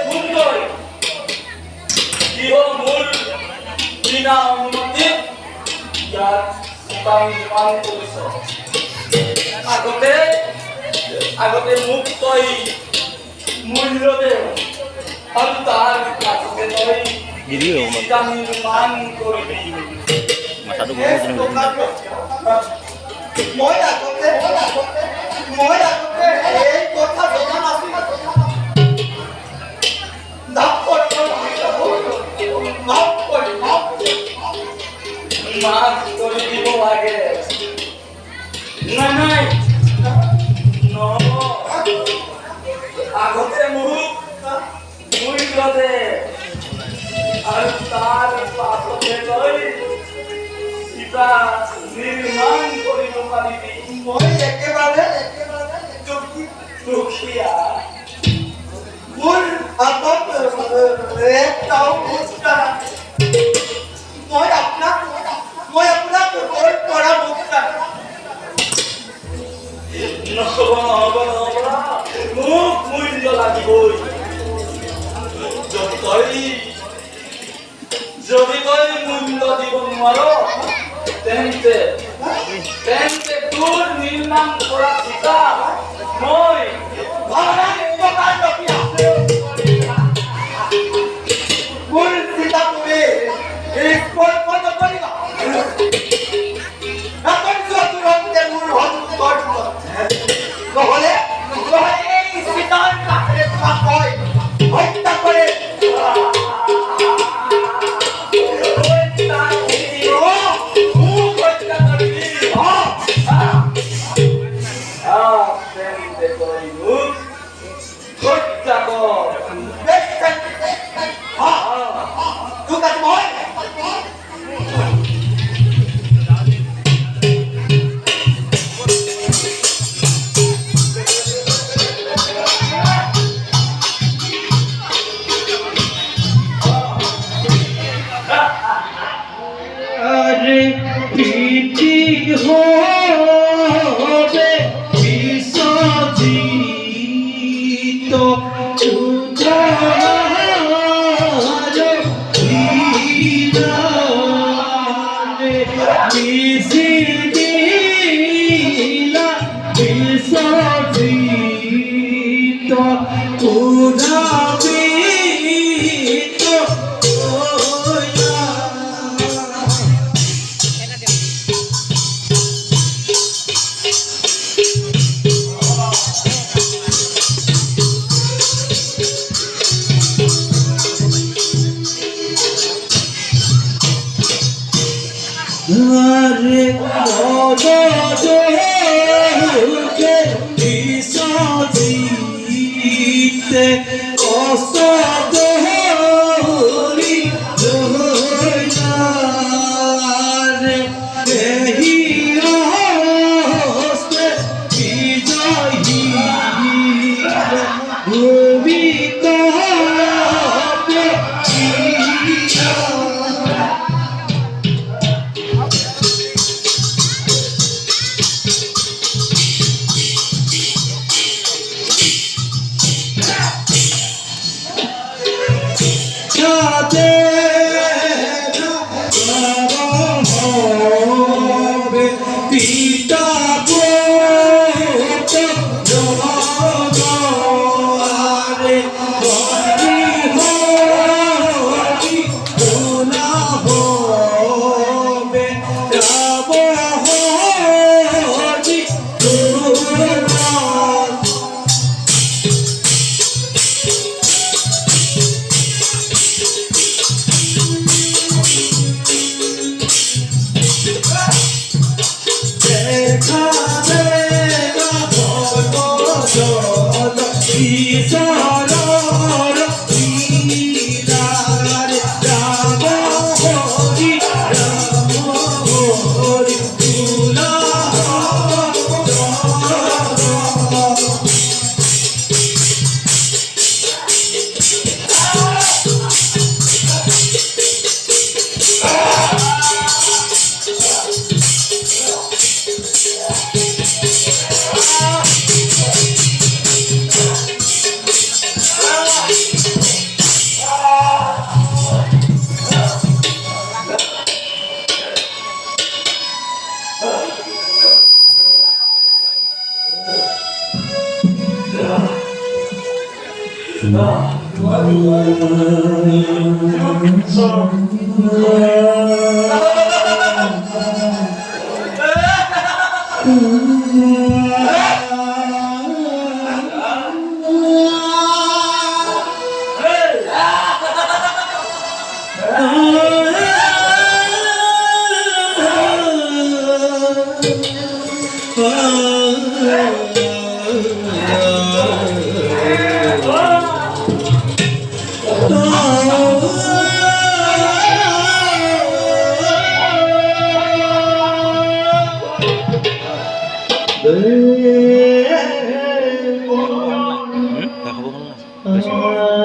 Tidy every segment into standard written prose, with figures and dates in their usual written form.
সুন্দর গৃহমূল বিনা অনুমতি ইয়াত নিৰ্মাণ কৰিছ আগতে মোক তই মূল্য দে আৰু তাৰ পাছতে তই নিৰ্মাণ কৰিবি মই আগতে এই কথা জনা নাছিলো মাফ করে দিব লাগে নাই আগতে মূল্য দে আৰু তাৰ পাছতে তই ইটা নিৰ্মাণ কৰিব পাৰিবি মই একেবাৰে দুখীয়া মোৰ হাতত একটাও মুদ্ৰা মই আপোনাক পৰা মুদ্ৰা মোক মূল্য লাগিবই যদি তই মূল্য দিব নোৱাৰ তেন্তে তোৰ নিৰ্মাণ কৰা চিতা মই মোৰ চিতা তুমি স্পৰ্শ নকৰিবা নহলে এই চিতাৰ কাষেৰে তোমাক হত্যা কৰে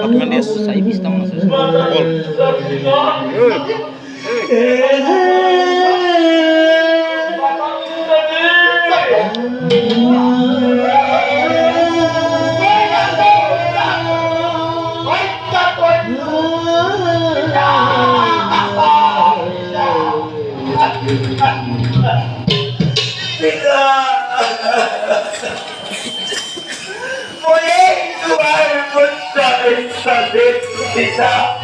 Bagaimana dia saya bisa tahu nasa Tidak.